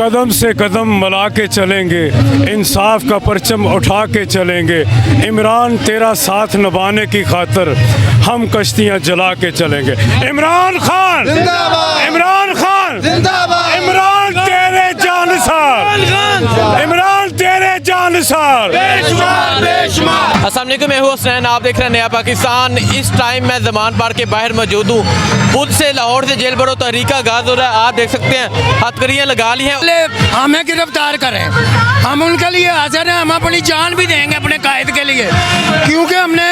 कदम से कदम मिला के चलेंगे, इंसाफ का परचम उठा के चलेंगे। इमरान तेरा साथ निभाने की खातिर हम कश्तियाँ जला के चलेंगे। इमरान खान जिंदाबाद, इमरान खान जिंदाबाद, इमरान तेरे जानसार, इमरान तेरे जानसार। अस्सलाम वालेकुम, मैं हूं हसनैन, आप देख रहे हैं नया पाकिस्तान। इस टाइम मैं ज़मान पार्क के बाहर मौजूद हूँ। बुध से लाहौर से जेल भरो तहरीक आगाज़ हो रहा है। आप देख सकते हैं हथकड़ियाँ लगा ली हैं। हमें गिरफ्तार करें, हम उनके लिए हाजिर हैं। हम अपनी जान भी देंगे अपने कायद के लिए, क्योंकि हमने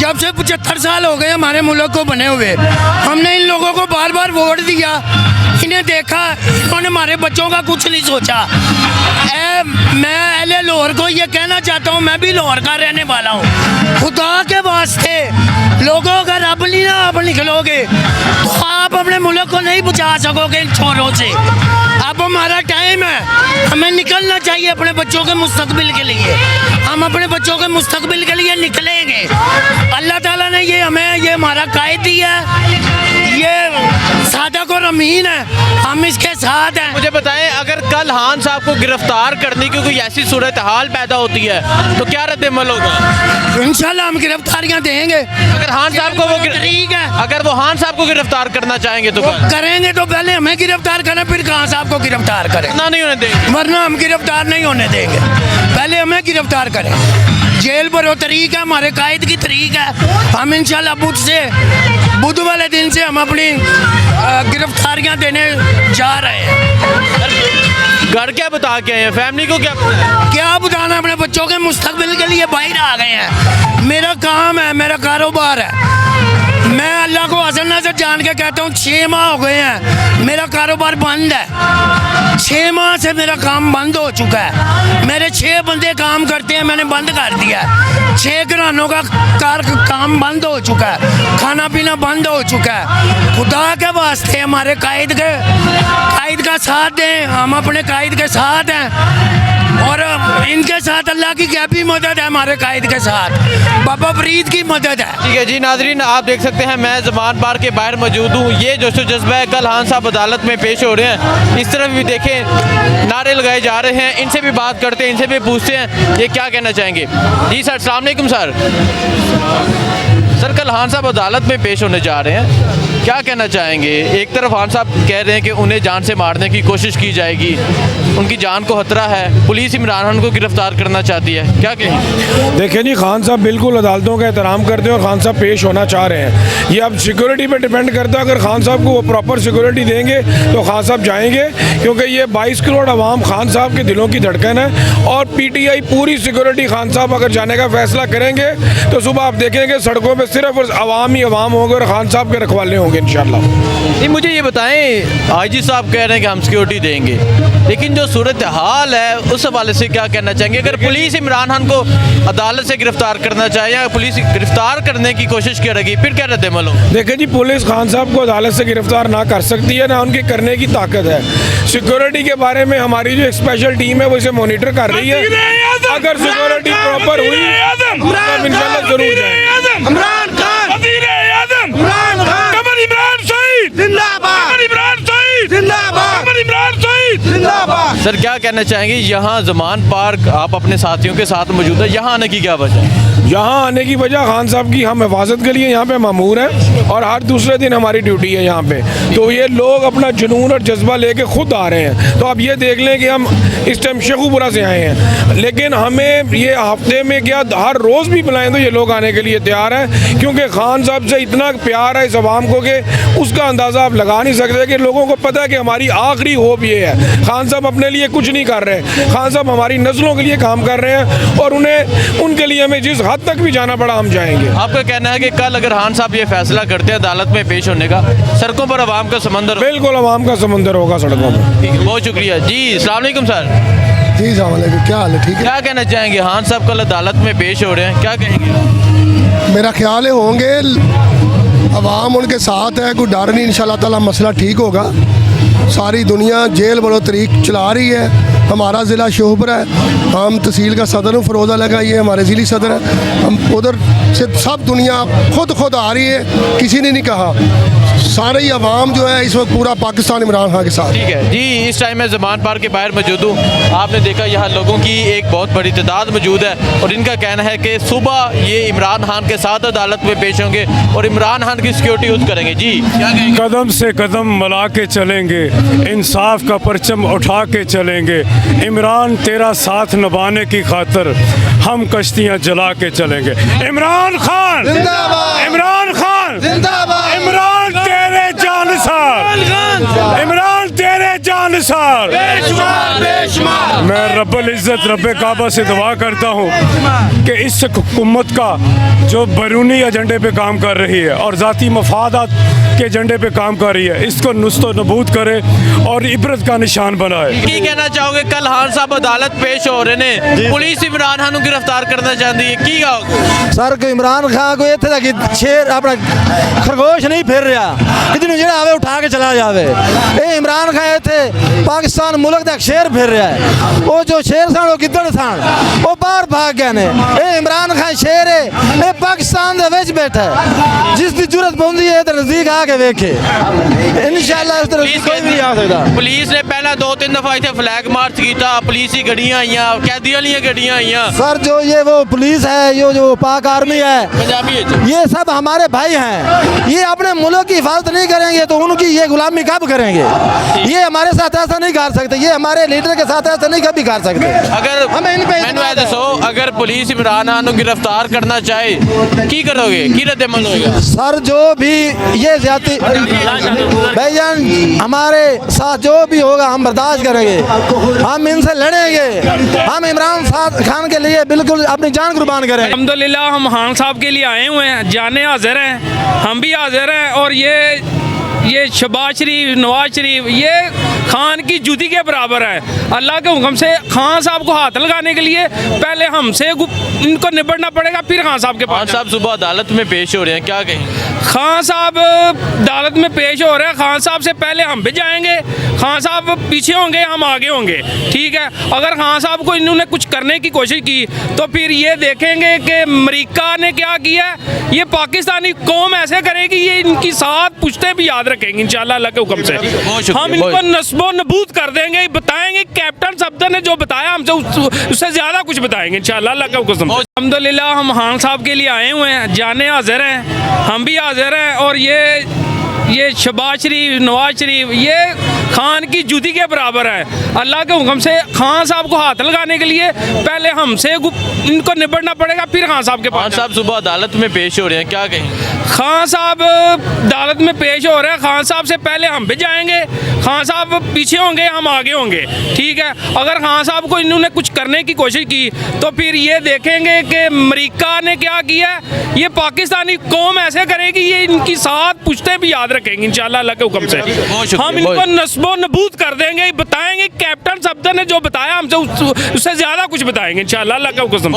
जब से 75 साल हो गए हमारे मुल्क को बने हुए, हमने इन लोगों को बार बार वोट दिया, इन्हें देखा, इन्होंने हमारे बच्चों का कुछ नहीं सोचा। मैं अहले लाहौर को ये कहना चाहता हूँ, मैं भी लाहौर का रहने वाला हूँ, खुदा के वास्ते लोगों का रब नहीं ना आप निकलोगे तो आप अपने मुल्क को नहीं बचा सकोगे इन छोरों से। अब हमारा टाइम है, हमें निकलना चाहिए अपने बच्चों के मुस्तकबिल के लिए। हम अपने बच्चों के मुस्तकबिल के लिए निकलेंगे। अल्लाह ताला ने ये हमें ये हमारा कायद दिया है, ये सादक और अमीन है, हम इसके साथ हैं। मुझे बताएं, अगर कल खान साहब को गिरफ्तार करने की कोई ऐसी सूरत हाल पैदा होती है तो क्या रद्द-ए-अमल होगा? इंशाल्लाह हम गिरफ्तारियां देंगे। अगर खान साहब को वो ठीक है, अगर वो खान साहब को गिरफ्तार करना चाहेंगे तो करेंगे तो पहले हमें गिरफ्तार करें, फिर खान साहब को गिरफ्तार करें। ना नहीं होने देंगे, वरना हम गिरफ्तार नहीं होने देंगे। पहले हमें गिरफ्तार करें। जेल भरो तरीक है, हमारे कायद की तरीक है। हम इंशाल्लाह बुध वाले दिन से हम अपनी गिरफ्तारियां देने जा रहे हैं। घर क्या बता के आए हैं, फैमिली को क्या बताना, अपने बच्चों के मुस्तकबिल के लिए बाहर आ गए हैं। मेरा काम है, मेरा कारोबार है। मैं अल्लाह को असल नजर जान के कहता हूँ, 6 माह हो गए हैं मेरा कारोबार बंद है। 6 माह से मेरा काम बंद हो चुका है। मेरे 6 बंदे काम करते हैं, मैंने बंद कर दिया है। 6 घरानों का काम बंद हो चुका है, खाना पीना बंद हो चुका है। खुदा के वास्ते हमारे कायद का साथ दें, हम अपने कायद के साथ हैं और इनके साथ अल्लाह की गैबी मदद है, हमारे कायद के साथ बाबा फरीद की मदद है। ठीक है जी नाजरीन, आप देख सकते हैं मैं ज़मान पार्क के बाहर मौजूद हूँ। ये जोशो जज्बा है, कल खान साहब अदालत में पेश हो रहे हैं। इस तरफ भी देखें नारे लगाए जा रहे हैं। इनसे भी बात करते हैं, इनसे भी पूछते हैं ये क्या कहना चाहेंगे। जी सर, अस्सलाम वालेकुम सर। सर, कल खान साहब अदालत में पेश होने जा रहे हैं, क्या कहना चाहेंगे? एक तरफ खान साहब कह रहे हैं कि उन्हें जान से मारने की कोशिश की जाएगी, उनकी जान को खतरा है, पुलिस इमरान खान को गिरफ्तार करना चाहती है, क्या कहें? देखिए जी, खान साहब बिल्कुल अदालतों का एहतराम करते हैं और खान साहब पेश होना चाह रहे हैं। ये अब सिक्योरिटी पे डिपेंड करता है। अगर खान साहब को वो प्रॉपर सिक्योरिटी देंगे तो खान साहब जाएंगे, क्योंकि ये 22 करोड़ आवाम खान साहब के दिलों की धड़कन है। और PTI पूरी सिक्योरिटी, खान साहब अगर जाने का फैसला करेंगे तो सुबह आप देखेंगे सड़कों पर सिर्फ आवाम ही आवाम होंगे और खान साहब के रखवाले होंगे इंशाल्लाह। नहीं, मुझे ये बताएं, IG साहब कह रहे हैं कि हम सिक्योरिटी देंगे, लेकिन जो सूरत हाल है उस हवाले से क्या कहना चाहेंगे? अगर पुलिस इमरान खान को अदालत से गिरफ्तार करना चाहे या पुलिस गिरफ्तार करने की कोशिश करेगी, फिर क्या रद्द-ए-अमल होगा? देखिए जी, पुलिस खान साहब को अदालत से गिरफ्तार ना कर सकती है, ना उनकी करने की ताकत है। सिक्योरिटी के बारे में हमारी जो एक स्पेशल टीम है वो इसे मॉनिटर कर रही है। अगर सिक्योरिटी प्रॉपर हुई तो इंशाल्लाह जरूर जाएंगे। इमरान खान, इमरान खान, कमर इमरान शहीद जिंदाबाद, इमरान शहीद जिंदाबाद, कमर इमरान शहीद जिंदाबाद। सर, क्या कहना चाहेंगे? यहाँ ज़मान पार्क आप अपने साथियों के साथ मौजूद है, यहाँ आने की क्या वजह है? यहाँ आने की वजह खान साहब की हम हिफाजत के लिए यहाँ पे मामूर हैं और हर दूसरे दिन हमारी ड्यूटी है यहाँ पे। तो ये लोग अपना जुनून और जज्बा लेके खुद आ रहे हैं। तो आप ये देख लें कि हम इस टाइम शेखुपुरा से आए हैं, लेकिन हमें ये हफ्ते में क्या हर रोज़ भी बुलाएं तो ये लोग आने के लिए तैयार हैं, क्योंकि खान साहब से इतना प्यार है इस आवाम को कि उसका अंदाज़ा आप लगा नहीं सकते। कि लोगों को पता है कि हमारी आखिरी होप ये है। खान साहब अपने लिए कुछ नहीं कर रहे, खान साहब हमारी नस्लों के लिए काम कर रहे हैं और उनके लिए हमें जिस हद तक भी जाना पड़ा हम जाएंगे। आपका कहना है कि कल अगर खान साहब ये फैसला करते हैं अदालत में पेश होने का, सड़कों पर आवाम का समंदर? बिल्कुल आवाम का समंदर होगा सड़कों में। ठीक है, बहुत शुक्रिया जी। अस्सलाम वालेकुम सर। जी सलाम, क्या हाल है? ठीक है। क्या कहना चाहेंगे? खान साहब कल अदालत में पेश हो रहे हैं, क्या कहेंगे? मेरा ख्याल है होंगे, अवाम उनके साथ है, कोई डर नहीं। इंशाल्लाह ताला मसला ठीक होगा। सारी दुनिया जेल बरो तरीक चला रही है। हमारा ज़िला शोहपुर है, हम तहसील का सदर हूँ, फ़रोज़ा लगा, ये हमारे ज़िली सदर है। हम उधर से सब दुनिया खुद आ रही है, किसी ने नहीं कहा। सारी आवाम जो है इस वक्त पूरा पाकिस्तान इमरान खान के साथ। ठीक है जी, इस टाइम मैं ज़मान पार्क के बाहर मौजूद हूँ। आपने देखा यहाँ लोगों की एक बहुत बड़ी तादाद मौजूद है और इनका कहना है कि सुबह ये इमरान खान के साथ अदालत में पेश होंगे और इमरान खान की सिक्योरिटी यूज़ करेंगे। जी क्या कहेंगे? कदम से कदम मिला के चलेंगे, इंसाफ का परचम उठा के चलेंगे, इमरान तेरा साथ निभाने की खातिर हम कश्तियाँ जला के चलेंगे। इमरान खान जिंदाबाद, इमरान खान जिंदाबाद, इमरान तेरे जानसार, इमरान तेरे जानसार। मैं रब्बुल इज़्ज़त रब्बे काबा से दुआ करता हूँ कि इस हुकूमत का जो बैरूनी एजेंडे पे काम कर रही है और ज़ाती मफादात के एजेंडे पे काम कर रही है, इसको नुस्तो नबूद करे और इबरत का निशान बनाए। की कहना चाहोगे? कल खान साहब अदालत पेश हो रहे ने, पुलिस इमरान खान को गिरफ्तार करना चाहती है, की कहोगे? सर को इमरान खान को इतने तक शेर अपना खरगोश नहीं फिर रहा कि जो आवे उठा के चला जावे। ये इमरान खान इतने पाकिस्तान मुल्क का शेर फिर रहा है। वो जो शेर सन वो गिद्दड़ सन वो बाहर भाग गए ने। ये इमरान खान शेर है, ये पाकिस्तान दे विच बैठा है। जिसकी जरूरत पौंदी है तो नजदीक आके वेखे, इंशाल्लाह इस तरह कोई भी नहीं आ सकता। पुलिस ने पहला 2-3 दफा इतने फ्लैग मार्च किया, पुलिस की गड्डियां आईयां, कैदी वाली गड्डियां आईयां। सर जो ये वो पुलिस है, ये जो पाक आर्मी है, पंजाबी है। ये सब हमारे भाई हैं। ये अपने मुल्क की हिफाजत नहीं करेंगे तो उनकी ये गुलामी कब करेंगे? ये हमारे साथ ऐसा नहीं कर सकते, ये हमारे लीडर के साथ ऐसा नहीं कभी कर सकते। अगर हमें इन पे मैंने दसो, अगर पुलिस इमरान खान को गिरफ्तार करना चाहे की करोगे, की रद्द-ए-अमल होएगा? सर जो भी ये ज्यादा भाईजान हमारे साथ जो भी होगा हम बर्दाश्त करेंगे, हम इनसे लड़ेंगे, हम इमरान खान के लिए बिल्कुल अपनी जान कुर्बान करेंगे। अल्हम्दुलिल्लाह हम खान साहब के लिए आए हुए हैं, जाने हाजिर हैं, हम भी हाजिर हैं। और ये शहबाज शरीफ, नवाज शरीफ, ये खान की जूती के बराबर है। अल्लाह के हुक्म से खान साहब को हाथ लगाने के लिए पहले हमसे इनको निपटना पड़ेगा, फिर खान साहब के खान पास। साहब सुबह अदालत में पेश हो रहे हैं, क्या कहें? खान साहब अदालत में पेश हो रहे हैं, खान साहब से पहले हम भी जाएंगे। खान साहब पीछे होंगे, हम आगे होंगे, ठीक है। अगर खान साहब को इन्होंने कुछ करने की कोशिश की तो फिर ये देखेंगे कि अमेरिका ने क्या किया। ये पाकिस्तानी कौम ऐसे करेगी, ये इनकी साथ पुश्तें भी याद रखेंगे इंशाल्लाह अल्लाह के हुक्म से। हम इनको नस्बो नबूद कर देंगे, बताएंगे कैप्टन सफदर ने जो बताया हमसे उससे ज़्यादा कुछ बताएंगे इंशाल्लाह अल्लाह के हुक्म से। अल्हम्दुलिल्लाह हम खान साहब के लिए आए हुए हैं, जाने हाजिर हैं, हम भी हाजिर हैं। और ये शहबाज शरीफ, नवाज शरीफ, ये खान की जूती के बराबर है। अल्लाह के हुक्म से खान साहब को हाथ लगाने के लिए पहले हमसे इनको निपटना पड़ेगा, फिर खान साहब के खान पास। साहब सुबह अदालत में पेश हो रहे हैं, क्या कहें? खान साहब अदालत में पेश हो रहे हैं, खान साहब से पहले हम भी जाएंगे। खान साहब पीछे होंगे, हम आगे होंगे, ठीक है। अगर खान साहब को इन्होंने कुछ करने की कोशिश की तो फिर ये देखेंगे कि अमेरिका ने क्या किया। ये पाकिस्तानी कौम ऐसे करेगी, ये इनकी साथ पुश्तें भी याद रखेंगे इंशाल्लाह अल्लाह के हुक्म से। हम इनको नस्बो नबूद कर देंगे, बताएंगे कैप्टन सफदर ने जो बताया हमसे उससे ज़्यादा कुछ बताएंगे इंशाल्लाह अल्लाह के हुक्म से।